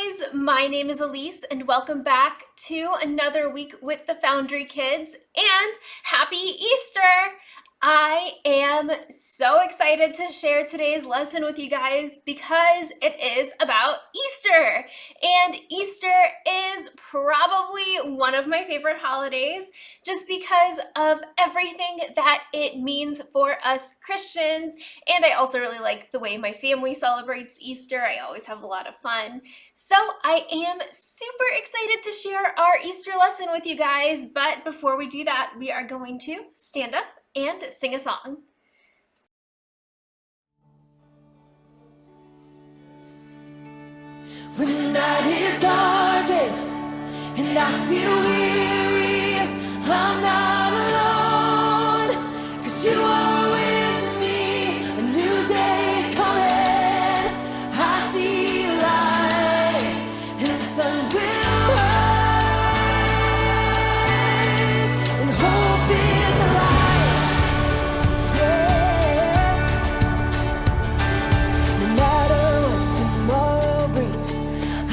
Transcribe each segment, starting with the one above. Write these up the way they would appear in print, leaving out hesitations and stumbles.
guys, my name is Elise and welcome back to another week with the Foundry Kids and happy Easter! I am so excited to share today's lesson with you guys because it is about Easter. And Easter is probably one of my favorite holidays just because of everything that it means for us Christians. And I also really like the way my family celebrates Easter. I always have a lot of fun. So I am super excited to share our Easter lesson with you guys. But before we do that, we are going to stand up and sing a song. When the night is darkest and I feel weary, I'm not alone, 'cause you are with me. A new day is coming, I see light, and the sun will rise, and hope is alive, yeah. No matter what tomorrow brings,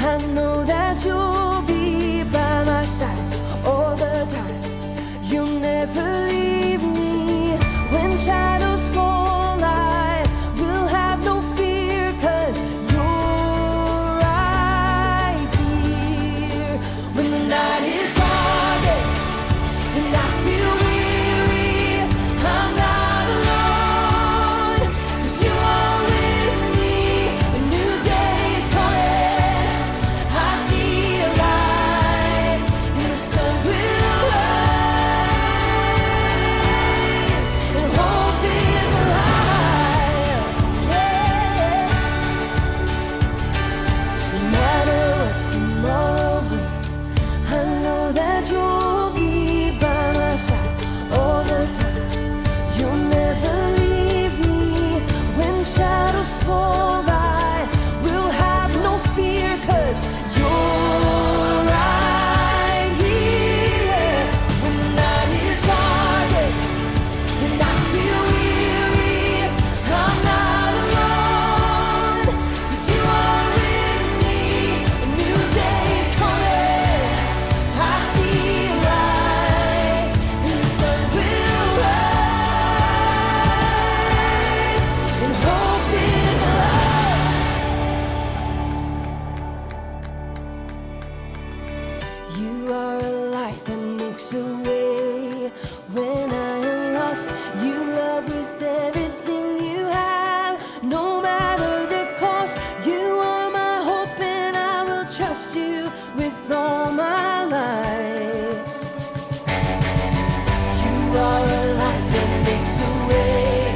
I know that you'll be by my side all the time. You'll never leave me. When shadows fall, I will have no fear, 'cause you're right here. When the night is darkest and I feel weary, I'm not alone, 'cause you are with me. A new day is coming, I see a light, and the sun will rise, and hope is alive, yeah. No matter what tomorrow brings, I know that you'll be by my side all the time. You'll never leave me. When shadows fall, I will have no fear, 'cause you're right here. When the night is darkest and I feel weary, I'm not alone, 'cause you are with me. A new day is coming, I see light, and the sun will rise, and hope is alive. You are a light that makes a way when I am lost. You love with everything you have, no matter the cost. You are my hope and I will trust you with all my life. You are a light that makes a way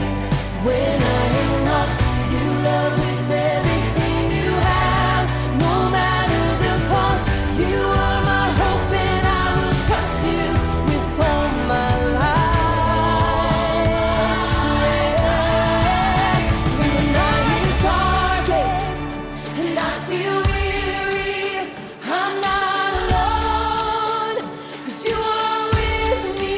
when I am lost. You love with everything you have, no matter the cost. You are my hope and I will trust you with all my life, yeah. When the night is darkest and I feel weary, I'm not alone, 'cause you are with me.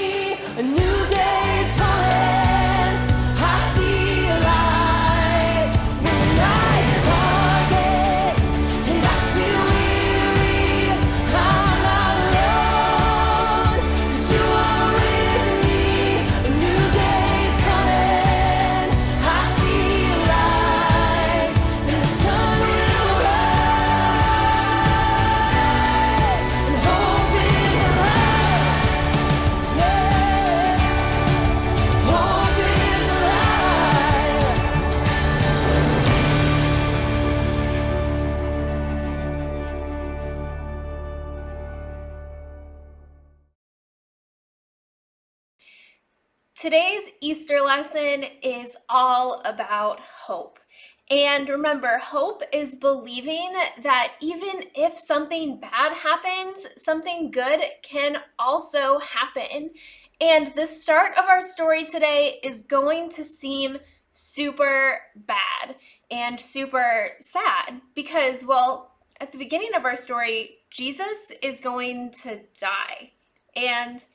A new day is coming, I see a light. When the night is darkest and I feel weary, I'm not alone, 'cause you are with me. A new day is coming, I see a light, and the sun will rise, and hope is alive, yeah. Hope is alive. Today's Easter lesson is all about hope. And remember, hope is believing that even if something bad happens, something good can also happen. And the start of our story today is going to seem super bad and super sad because, well, at the beginning of our story, Jesus is going to die. And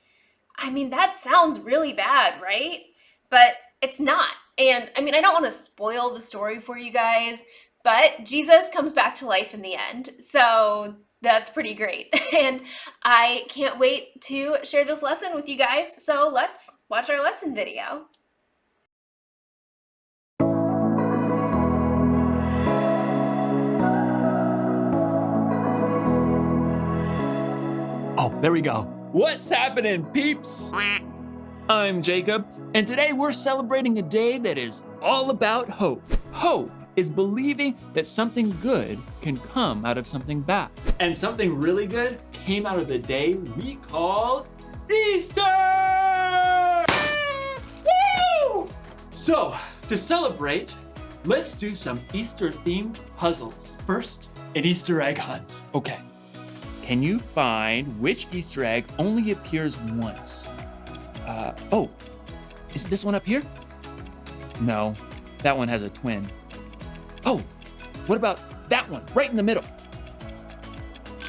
I mean, that sounds really bad, right? But it's not. And I mean, I don't want to spoil the story for you guys, but Jesus comes back to life in the end. So that's pretty great. And I can't wait to share this lesson with you guys. So let's watch our lesson video. Oh, there we go. What's happening, peeps? I'm Jacob, and today we're celebrating a day that is all about hope. Hope is believing that something good can come out of something bad. And something really good came out of the day we call Easter! Woo! So, to celebrate, let's do some Easter-themed puzzles. First, an Easter egg hunt. Okay. Can you find which Easter egg only appears once? Oh, is this one up here? No, that one has a twin. Oh, what about that one, right in the middle?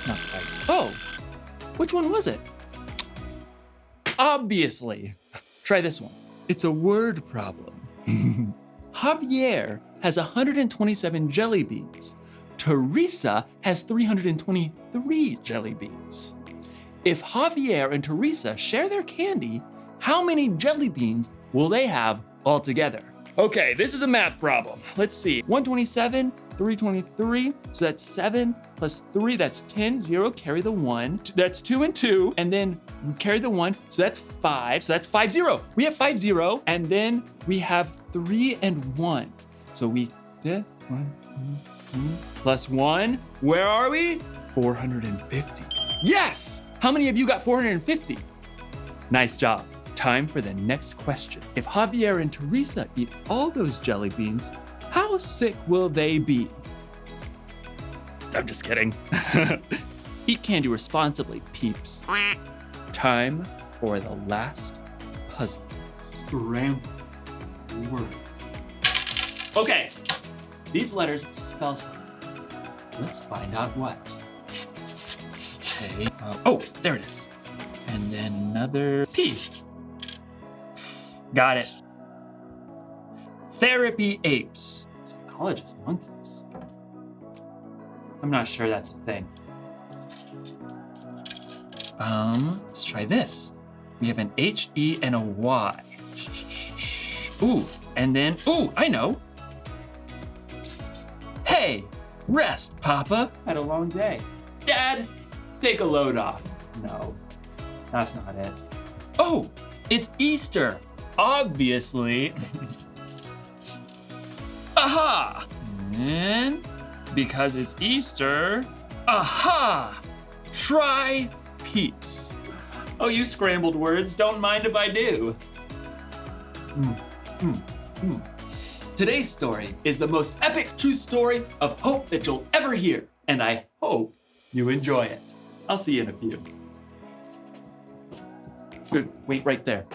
Not quite. Oh, which one was it? Obviously. Try this one. It's a word problem. Javier has 127 jelly beans. Teresa has 323 jelly beans. If Javier and Teresa share their candy, how many jelly beans will they have altogether? Okay, this is a math problem. Let's see. 127, 323, so that's 7 plus 3, that's 10, 0, carry the 1. That's 2 and 2, and then we carry the 1, so that's 5, so that's 5, 0. We have 5, 0, and then we have 3 and 1. So we did 1, 2, plus 1, where are we? 450. Yes! How many of you got 450? Nice job. Time for the next question. If Javier and Teresa eat all those jelly beans, how sick will they be? I'm just kidding. Eat candy responsibly, peeps. Time for the last puzzle. Scramble word. Okay, these letters spell something. Let's find out what. Okay, oh, there it is. And then another P. Got it. Therapy apes. Psychologist monkeys. I'm not sure that's a thing. Let's try this. We have an H, E, and a Y. Ooh, and then, ooh, I know. Hey, rest, Papa. Had a long day. Dad, take a load off. No, that's not it. Oh, it's Easter. Obviously. Aha! And because it's Easter, aha! Try peeps. Oh, you scrambled words, don't mind if I do. Today's story is the most epic true story of hope that you'll ever hear, and I hope you enjoy it. I'll see you in a few. Good, wait right there.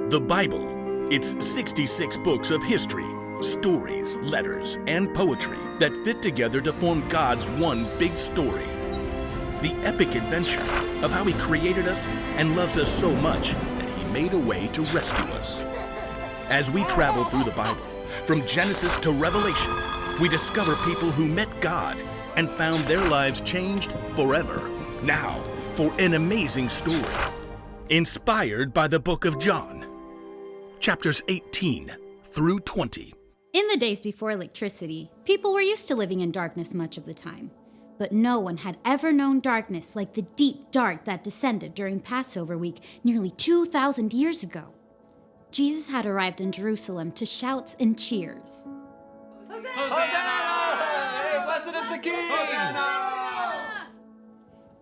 The Bible. It's 66 books of history, stories, letters, and poetry that fit together to form God's one big story. The epic adventure of how He created us and loves us so much that He made a way to rescue us. As we travel through the Bible, from Genesis to Revelation, we discover people who met God and found their lives changed forever. Now, for an amazing story, inspired by the book of John. Chapters 18 through 20. In the days before electricity, people were used to living in darkness much of the time. But no one had ever known darkness like the deep dark that descended during Passover week nearly 2,000 years ago. Jesus had arrived in Jerusalem to shouts and cheers. Hosanna! Hey, blessed is the King! Hosanna!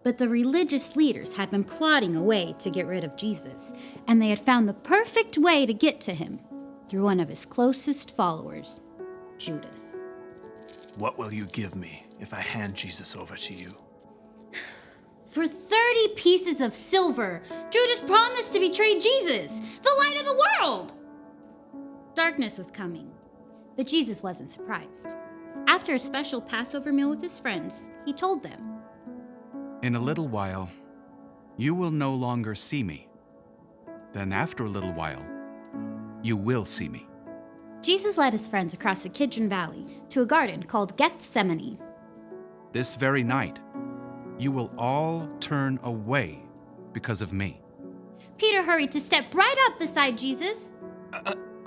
But the religious leaders had been plotting a way to get rid of Jesus, and they had found the perfect way to get to him through one of his closest followers, Judas. What will you give me if I hand Jesus over to you? For 30 pieces of silver, Judas promised to betray Jesus, the light of the world. Darkness was coming, but Jesus wasn't surprised. After a special Passover meal with his friends, he told them, "In a little while, you will no longer see me. Then after a little while, you will see me." Jesus led his friends across the Kidron Valley to a garden called Gethsemane. This very night, you will all turn away because of me. Peter hurried to step right up beside Jesus.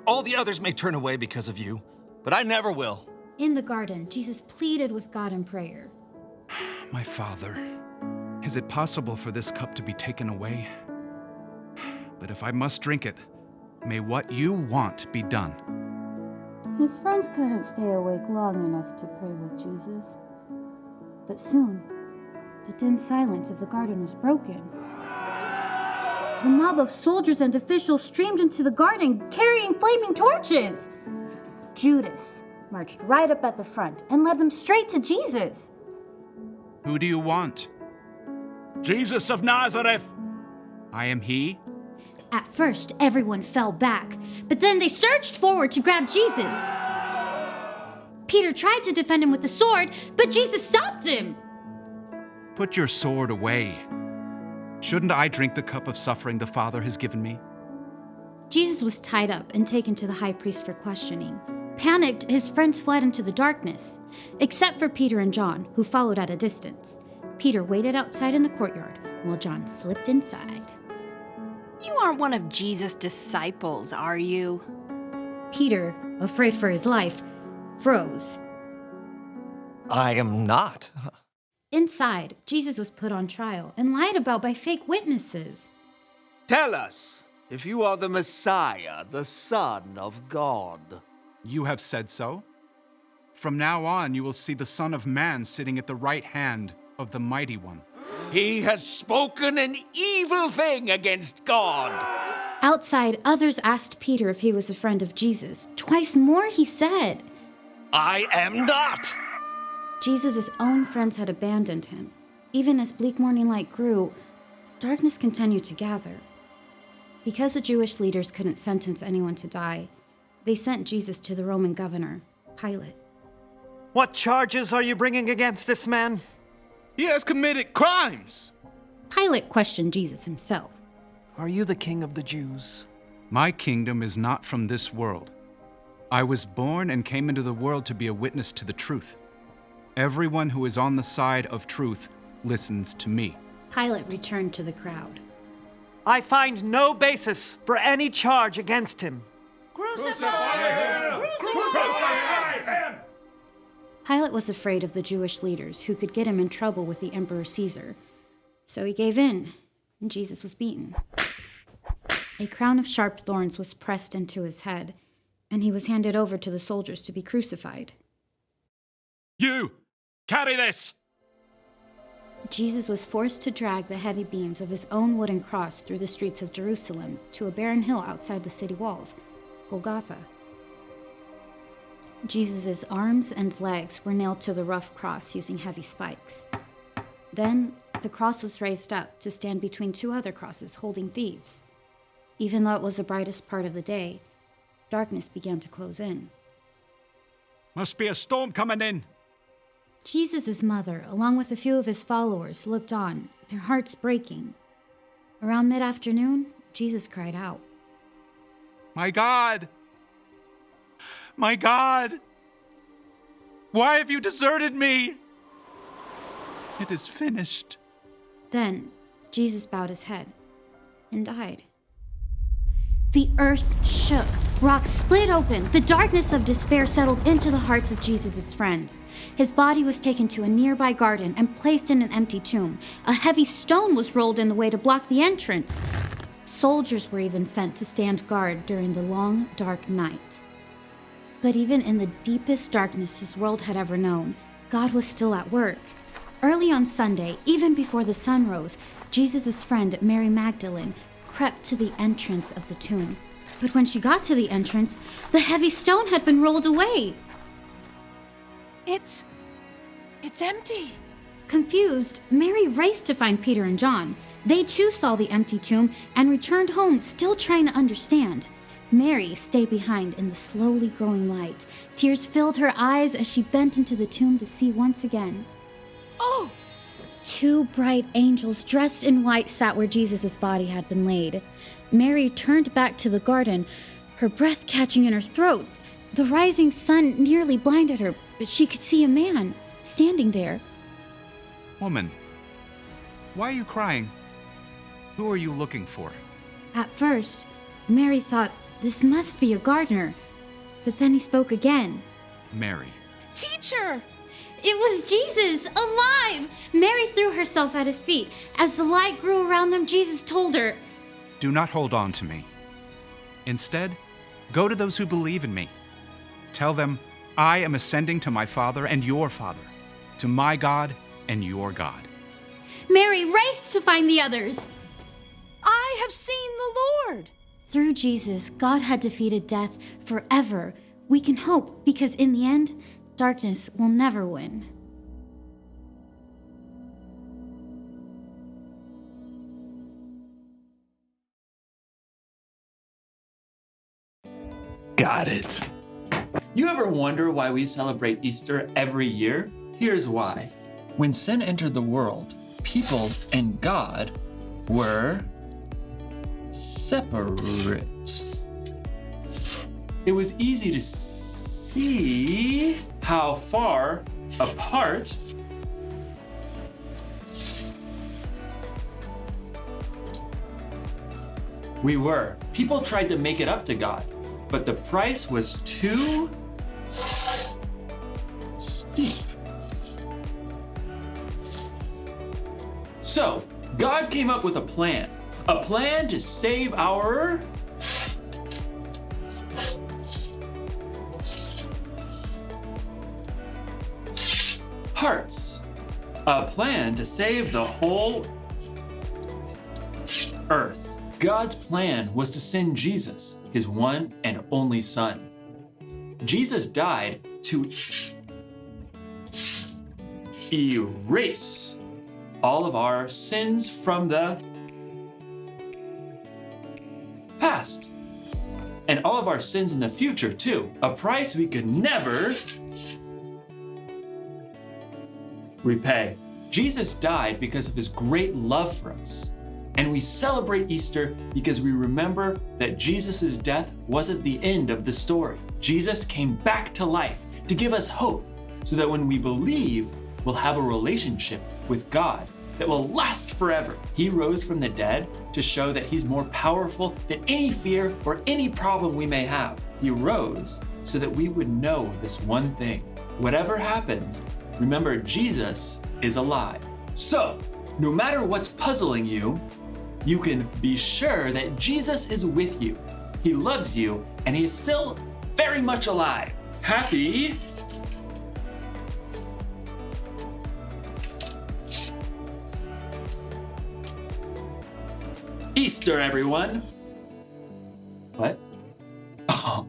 All the others may turn away because of you, but I never will. In the garden, Jesus pleaded with God in prayer. My Father, is it possible for this cup to be taken away? But if I must drink it, may what you want be done. His friends couldn't stay awake long enough to pray with Jesus. But soon, the dim silence of the garden was broken. A mob of soldiers and officials streamed into the garden carrying flaming torches. Judas marched right up at the front and led them straight to Jesus. Who do you want? Jesus of Nazareth! I am he. At first, everyone fell back, but then they surged forward to grab Jesus. Peter tried to defend him with the sword, but Jesus stopped him. Put your sword away. Shouldn't I drink the cup of suffering the Father has given me? Jesus was tied up and taken to the high priest for questioning. Panicked, his friends fled into the darkness, except for Peter and John, who followed at a distance. Peter waited outside in the courtyard, while John slipped inside. You aren't one of Jesus' disciples, are you? Peter, afraid for his life, froze. I am not. Inside, Jesus was put on trial and lied about by fake witnesses. Tell us if you are the Messiah, the Son of God. You have said so. From now on, you will see the Son of Man sitting at the right hand of the Mighty One. He has spoken an evil thing against God. Outside, others asked Peter if he was a friend of Jesus. Twice more, he said. I am not. Jesus' own friends had abandoned him. Even as bleak morning light grew, darkness continued to gather. Because the Jewish leaders couldn't sentence anyone to die, they sent Jesus to the Roman governor, Pilate. What charges are you bringing against this man? He has committed crimes. Pilate questioned Jesus himself. Are you the king of the Jews? My kingdom is not from this world. I was born and came into the world to be a witness to the truth. Everyone who is on the side of truth listens to me. Pilate returned to the crowd. I find no basis for any charge against him. Pilate was afraid of the Jewish leaders who could get him in trouble with the Emperor Caesar. So he gave in, and Jesus was beaten. A crown of sharp thorns was pressed into his head, and he was handed over to the soldiers to be crucified. You, carry this. Jesus was forced to drag the heavy beams of his own wooden cross through the streets of Jerusalem to a barren hill outside the city walls, Golgotha. Jesus' arms and legs were nailed to the rough cross using heavy spikes. Then, the cross was raised up to stand between two other crosses holding thieves. Even though it was the brightest part of the day, darkness began to close in. Must be a storm coming in. Jesus' mother, along with a few of his followers, looked on, their hearts breaking. Around mid-afternoon, Jesus cried out, My God! My God! Why have you deserted me? It is finished. Then, Jesus bowed his head and died. The earth shook. Rocks split open. The darkness of despair settled into the hearts of Jesus' friends. His body was taken to a nearby garden and placed in an empty tomb. A heavy stone was rolled in the way to block the entrance. Soldiers were even sent to stand guard during the long, dark night. But even in the deepest darkness his world had ever known, God was still at work. Early on Sunday, even before the sun rose, Jesus' friend Mary Magdalene crept to the entrance of the tomb. But when she got to the entrance, the heavy stone had been rolled away. It's empty. Confused, Mary raced to find Peter and John. They too saw the empty tomb and returned home, still trying to understand. Mary stayed behind in the slowly growing light. Tears filled her eyes as she bent into the tomb to see once again. Oh! Two bright angels dressed in white sat where Jesus' body had been laid. Mary turned back to the garden, her breath catching in her throat. The rising sun nearly blinded her, but she could see a man standing there. Woman, why are you crying? Who are you looking for? At first, Mary thought this must be a gardener, but then he spoke again. Mary. Teacher! It was Jesus, alive! Mary threw herself at his feet. As the light grew around them, Jesus told her, Do not hold on to me. Instead, go to those who believe in me. Tell them, I am ascending to my Father and your Father, to my God and your God. Mary raced to find the others. I have seen the Lord! Through Jesus, God had defeated death forever. We can hope because in the end, darkness will never win. Got it. You ever wonder why we celebrate Easter every year? Here's why. When sin entered the world, people and God were separate. It was easy to see how far apart we were. People tried to make it up to God, but the price was too steep. So, God came up with a plan to save our hearts, a plan to save the whole earth. God's plan was to send Jesus, his one and only Son. Jesus died to erase all of our sins from the past and all of our sins in the future too, a price we could never repay. Jesus died because of his great love for us. And we celebrate Easter because we remember that Jesus' death wasn't the end of the story. Jesus came back to life to give us hope so that when we believe, we'll have a relationship with God that will last forever. He rose from the dead to show that he's more powerful than any fear or any problem we may have. He rose so that we would know this one thing. Whatever happens, remember Jesus is alive. So, no matter what's puzzling you, you can be sure that Jesus is with you. He loves you, and he's still very much alive. Happy Easter, everyone. What? Oh.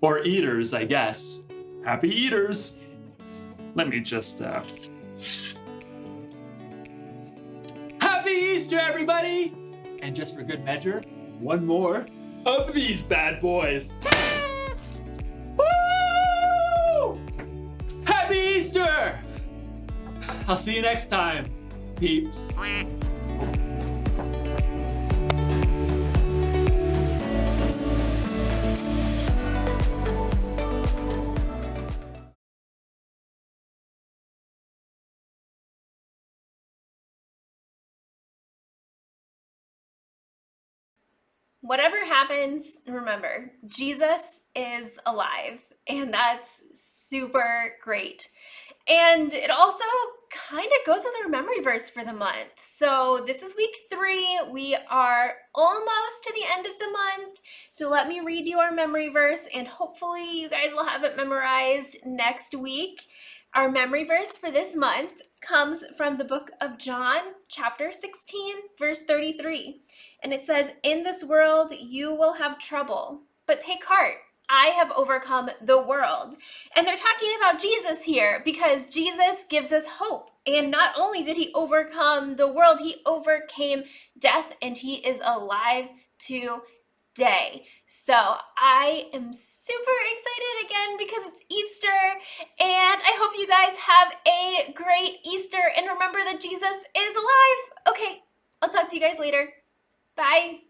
Or eaters, I guess. Happy eaters. Let me just, Happy Easter, everybody! And just for good measure, one more of these bad boys. Woo! Happy Easter! I'll see you next time, peeps. Whatever happens, remember, Jesus is alive, and that's super great. And it also kind of goes with our memory verse for the month. So this is week 3. We are almost to the end of the month. So let me read you our memory verse, and hopefully you guys will have it memorized next week. Our memory verse for this month comes from the book of John, chapter 16, verse 33. And it says, "In this world you will have trouble, but take heart. I have overcome the world." And they're talking about Jesus here because Jesus gives us hope. And not only did he overcome the world, he overcame death, and he is alive today. So I am super excited again because it's Easter, and I hope you guys have a great Easter, and remember that Jesus is alive. Okay, I'll talk to you guys later. Bye.